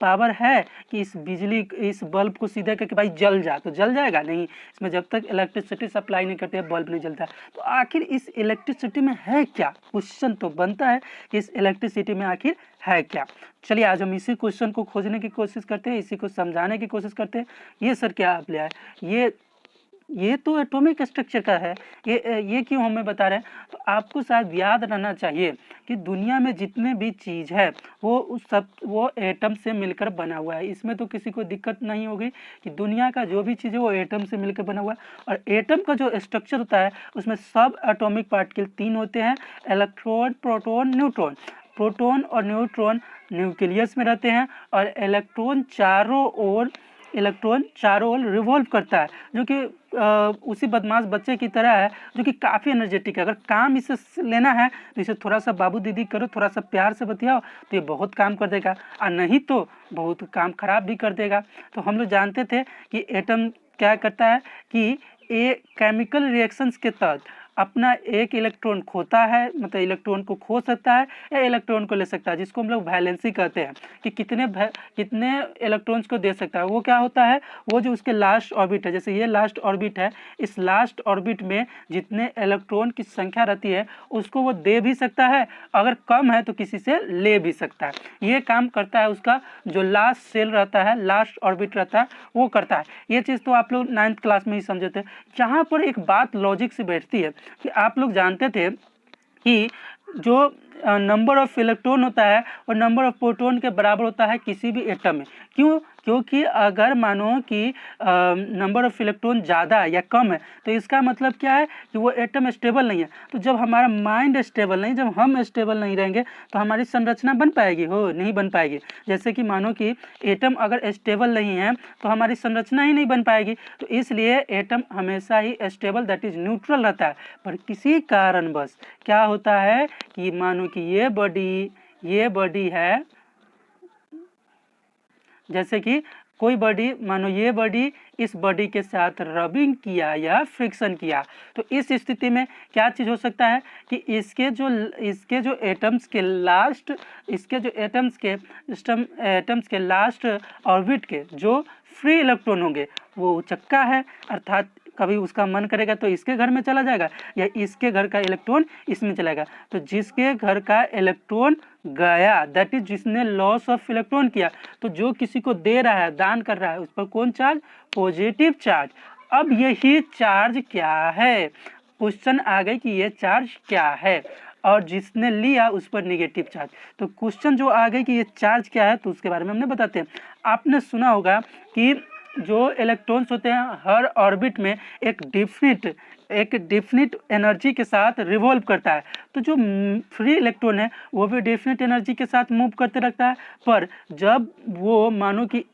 Power है कि इस बिजली इस बल्ब को सीधा करके भाई जल जा, तो जल जाएगा नहीं। इसमें जब तक इलेक्ट्रिसिटी सप्लाई नहीं करते बल्ब नहीं जलता। तो आखिर इस इलेक्ट्रिसिटी में है क्या? क्वेश्चन तो बनता है कि इस इलेक्ट्रिसिटी में आखिर है क्या। चलिए आज हम इसी क्वेश्चन को खोजने की कोशिश करते हैं, इसी को समझाने की कोशिश करते हैं। ये सर क्या आप ले आए, ये तो एटॉमिक स्ट्रक्चर का है, ये क्यों हमें बता रहे हैं? तो आपको शायद याद रहना चाहिए कि दुनिया में जितने भी चीज़ है वो एटम से मिलकर बना हुआ है। इसमें तो किसी को दिक्कत नहीं होगी कि दुनिया का जो भी चीज़ है वो एटम से मिलकर बना हुआ है। और एटम का जो स्ट्रक्चर होता है उसमें सब एटॉमिक पार्टिकल 3 होते हैं, इलेक्ट्रॉन, प्रोटॉन, न्यूट्रॉन। प्रोटॉन और न्यूट्रॉन न्यूक्लियस में रहते हैं और इलेक्ट्रॉन चारों ओर रिवॉल्व करता है, जो कि उसी बदमाश बच्चे की तरह है जो कि काफ़ी एनर्जेटिक है। अगर काम इसे लेना है तो इसे थोड़ा सा बाबू दीदी करो, थोड़ा सा प्यार से बतियाओ तो ये बहुत काम कर देगा, और नहीं तो बहुत काम खराब भी कर देगा। तो हम लोग जानते थे कि एटम क्या करता है कि ये केमिकल रिएक्शंस के तहत अपना एक इलेक्ट्रॉन खोता है, मतलब इलेक्ट्रॉन को खो सकता है या इलेक्ट्रॉन को ले सकता है, जिसको हम लोग वैलेंसी कहते हैं कि कितने इलेक्ट्रॉन्स को दे सकता है। वो क्या होता है, वो जो उसके लास्ट ऑर्बिट है, जैसे ये लास्ट ऑर्बिट है, इस लास्ट ऑर्बिट में जितने इलेक्ट्रॉन की संख्या रहती है उसको वो दे भी सकता है, अगर कम है तो किसी से ले भी सकता है। ये काम करता है उसका जो लास्ट सेल रहता है, लास्ट ऑर्बिट रहता है, वो करता है। ये चीज़ तो आप लोग 9th क्लास में ही समझे थे। यहाँ पर एक बात लॉजिक से बैठती है कि आप लोग जानते थे कि जो नंबर ऑफ इलेक्ट्रॉन होता है और नंबर ऑफ प्रोटॉन के बराबर होता है किसी भी एटम में। क्यों? क्योंकि अगर मानो कि नंबर ऑफ इलेक्ट्रॉन ज़्यादा है या कम है तो इसका मतलब क्या है कि वो एटम स्टेबल नहीं है। तो जब हमारा माइंड स्टेबल नहीं, जब हम स्टेबल नहीं रहेंगे तो हमारी संरचना बन पाएगी? नहीं बन पाएगी। जैसे कि मानो कि एटम अगर स्टेबल नहीं है तो हमारी संरचना ही नहीं बन पाएगी। तो इसलिए एटम हमेशा ही स्टेबल, दैट इज न्यूट्रल रहता है। पर किसी कारणवश क्या होता है कि मानो कि ये बॉडी है, जैसे कि कोई बॉडी, मानो ये बॉडी इस बॉडी के साथ रबिंग किया या फ्रिक्शन किया, तो इस स्थिति में क्या चीज़ हो सकता है कि इसके जो एटम्स के लास्ट ऑर्बिट के जो फ्री इलेक्ट्रॉन होंगे वो चक्का है, अर्थात कभी उसका मन करेगा तो इसके घर में चला जाएगा या इसके घर का इलेक्ट्रॉन इसमें चलेगा। तो जिसके घर का इलेक्ट्रॉन गया, दैट इज जिसने लॉस ऑफ इलेक्ट्रॉन किया, तो जो किसी को दे रहा है, दान कर रहा है, उस पर कौन चार्ज? Positive charge. अब यही चार्ज क्या है? क्वेश्चन आ गई कि ये चार्ज क्या है, और जिसने लिया उस पर निगेटिव चार्ज। तो क्वेश्चन जो आ गई कि ये चार्ज क्या है, तो उसके बारे में हमने बताते हैं। आपने सुना होगा कि जो इलेक्ट्रॉन्स होते हैं हर ऑर्बिट में एक डिफिनिट एनर्जी के साथ रिवॉल्व करता है। तो जो फ्री इलेक्ट्रॉन है वो भी डिफिनिट एनर्जी के साथ मूव करते रहता है। पर जब वो मानो कि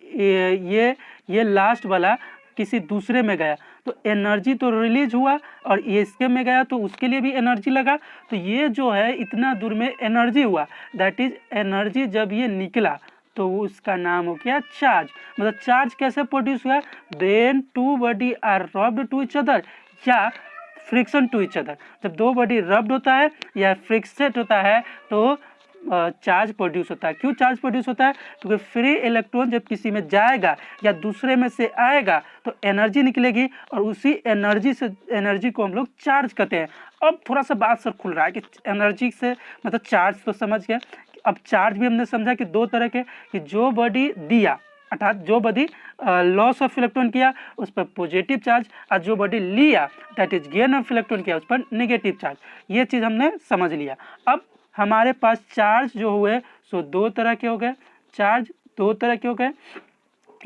ये लास्ट वाला किसी दूसरे में गया तो एनर्जी तो रिलीज हुआ, और ये इसके में गया तो उसके लिए भी एनर्जी लगा। तो ये जो है इतना दूर में एनर्जी हुआ, दैट इज एनर्जी जब ये निकला तो उसका नाम हो गया चार्ज। मतलब चार्ज कैसे प्रोड्यूस हुआ? Then two body are rubbed to each other या फ्रिक्शन टू ईच अदर। जब दो बॉडी रब्ड होता है या फ्रिक्सेट होता है तो चार्ज प्रोड्यूस होता है। क्यों चार्ज प्रोड्यूस होता है? क्योंकि फ्री इलेक्ट्रॉन जब किसी में जाएगा या दूसरे में से आएगा तो एनर्जी निकलेगी, और उसी एनर्जी को हम लोग चार्ज कहते हैं। अब थोड़ा सा बात सर खुल रहा है कि एनर्जी से मतलब चार्ज तो समझ गए। अब चार्ज भी हमने समझा कि दो तरह के, कि जो बॉडी दिया अर्थात जो बॉडी लॉस ऑफ इलेक्ट्रॉन किया उस पर पॉजिटिव चार्ज, और जो बॉडी लिया that is gain of electron किया उस पर नेगेटिव चार्ज। ये चीज़ हमने समझ लिया। अब हमारे पास चार्ज जो हुए सो दो तरह के हो गए, चार्ज दो तरह के हो गए,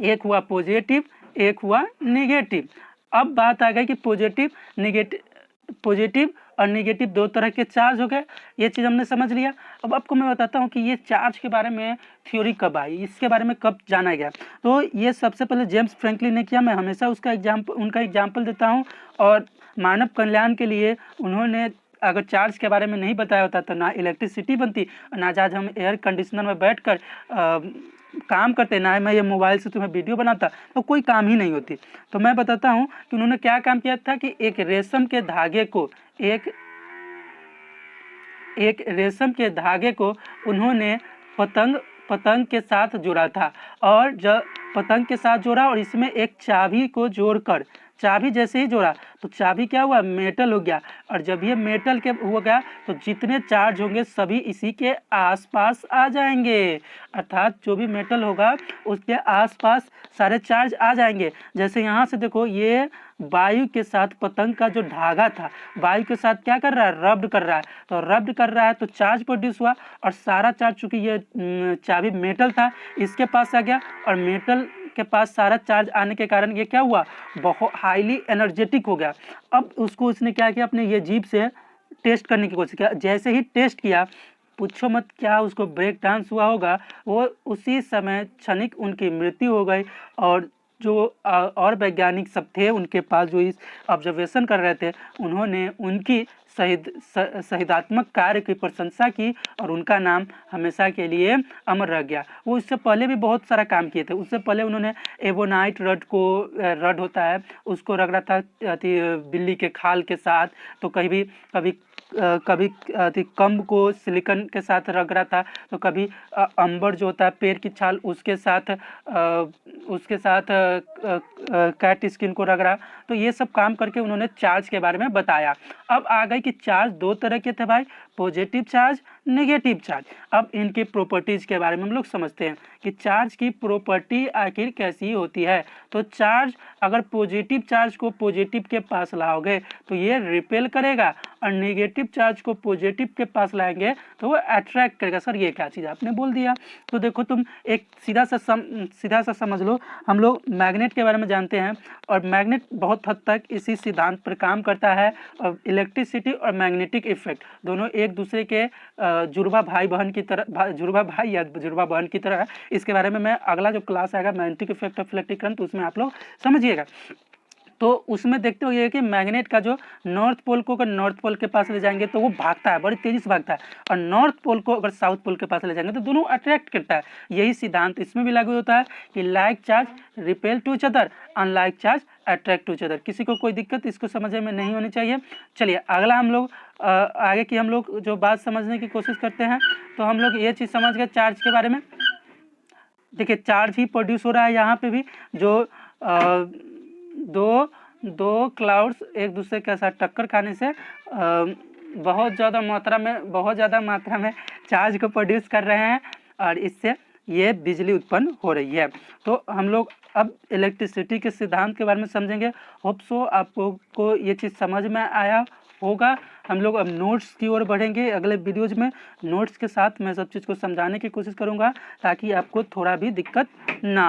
एक हुआ पॉजिटिव, एक हुआ नेगेटिव। अब बात आ गई कि पॉजिटिव और नेगेटिव दो तरह के चार्ज हो गए, ये चीज़ हमने समझ लिया। अब आपको मैं बताता हूँ कि ये चार्ज के बारे में थ्योरी कब आई, इसके बारे में कब जाना गया। तो ये सबसे पहले जेम्स फ्रैंकलिन ने किया। मैं हमेशा उनका एग्जाम्पल देता हूँ, और मानव कल्याण के लिए उन्होंने अगर चार्ज के बारे में नहीं बताया होता तो ना इलेक्ट्रिसिटी बनती, ना आज हम एयर कंडीशनर में बैठकर काम करते, ना मैं ये मोबाइल से तुम्हें वीडियो बनाता, तो कोई काम ही नहीं होती। तो मैं बताता हूँ कि उन्होंने क्या काम किया था कि एक रेशम के धागे को उन्होंने पतंग के साथ जुड़ा था, और जब पतंग के साथ जोड़ा और इसमें एक चाबी को जोड़कर, चाबी जैसे ही जोड़ा तो चाबी क्या हुआ, मेटल हो गया, और जब ये मेटल के हो गया तो जितने चार्ज होंगे सभी इसी के आसपास आ जाएंगे, अर्थात जो भी मेटल होगा उसके आसपास सारे चार्ज आ जाएंगे। जैसे यहाँ से देखो, ये वायु के साथ पतंग का जो धागा था वायु के साथ क्या कर रहा है, रब्ड कर रहा है, तो रब्ड कर रहा है तो चार्ज प्रोड्यूस हुआ, और सारा चार्ज चूंकि ये चाबी मेटल था इसके पास आ गया, और मेटल के पास सारा चार्ज आने के कारण ये क्या हुआ, बहुत हाईली एनर्जेटिक हो गया। अब उसको उसने क्या किया, अपने ये जीभ से टेस्ट करने की कोशिश किया, जैसे ही टेस्ट किया पूछो मत क्या उसको ब्रेक डांस हुआ होगा, वो उसी समय क्षणिक उनकी मृत्यु हो गई। और जो और वैज्ञानिक सब थे उनके पास जो इस ऑब्जर्वेशन कर रहे थे, उन्होंने उनकी संहितात्मक कार्य की प्रशंसा की और उनका नाम हमेशा के लिए अमर रह गया। वो इससे पहले भी बहुत सारा काम किए थे, उससे पहले उन्होंने एवोनाइट रड को, रड होता है उसको रगड़ा था बिल्ली के खाल के साथ, तो कभी कभी कम्ब को सिलिकॉन के साथ रगड़ा था, तो कभी अंबर जो होता है पेड़ की छाल उसके साथ कैट स्किन को रगड़ा। तो ये सब काम करके उन्होंने चार्ज के बारे में बताया। अब आ गए कि चार्ज दो तरह के थे भाई, पॉजिटिव चार्ज, नेगेटिव चार्ज। अब इनकी प्रॉपर्टीज के बारे में हम लोग समझते हैं कि चार्ज की प्रॉपर्टी आखिर कैसी होती है। तो चार्ज अगर पॉजिटिव चार्ज को पॉजिटिव के पास लाओगे तो ये रिपेल करेगा, और नेगेटिव चार्ज को पॉजिटिव के पास लाएंगे तो वो अट्रैक्ट करेगा। सर ये क्या चीज़ आपने बोल दिया, तो देखो तुम एक सीधा सा समझ लो, हम लोग मैग्नेट के बारे में जानते हैं, और मैग्नेट बहुत हद तक इसी सिद्धांत पर काम करता है, और इलेक्ट्रिसिटी और मैग्नेटिक इफेक्ट दोनों एक दूसरे के जुड़वा भाई बहन की तरह, जुड़वा भाई या जुड़वा बहन की तरह। इसके बारे में मैं अगला जो क्लास आएगा magnetic effect of electric current, तो उसमें आप लोग समझिएगा। तो उसमें देखते हो ये कि मैग्नेट का जो नॉर्थ पोल को अगर नॉर्थ पोल के पास ले जाएंगे तो वो भागता है, बड़ी तेजी से भागता है, और नॉर्थ पोल को अगर साउथ पोल के पास ले जाएंगे तो दोनों अट्रैक्ट करता है। यही सिद्धांत इसमें भी लागू होता है कि like charge repel to each other, unlike charge attract to each other. किसी को कोई दिक्कत इसको समझने में नहीं होनी चाहिए। चलिए अगला हम लोग आगे की हम लोग जो बात समझने की कोशिश करते हैं, तो हम लोग ये चीज़ समझ गए चार्ज के बारे में। देखिए चार्ज ही प्रोड्यूस हो रहा है यहाँ पे भी, जो दो क्लाउड्स एक दूसरे के साथ टक्कर खाने से बहुत ज़्यादा मात्रा में चार्ज को प्रोड्यूस कर रहे हैं, और इससे ये बिजली उत्पन्न हो रही है। तो हम लोग अब इलेक्ट्रिसिटी के सिद्धांत के बारे में समझेंगे। होप सो आपको ये चीज़ समझ में आया होगा। हम लोग अब नोट्स की ओर बढ़ेंगे अगले वीडियोज़ में। नोट्स के साथ मैं सब चीज़ को समझाने की कोशिश करूँगा ताकि आपको थोड़ा भी दिक्कत ना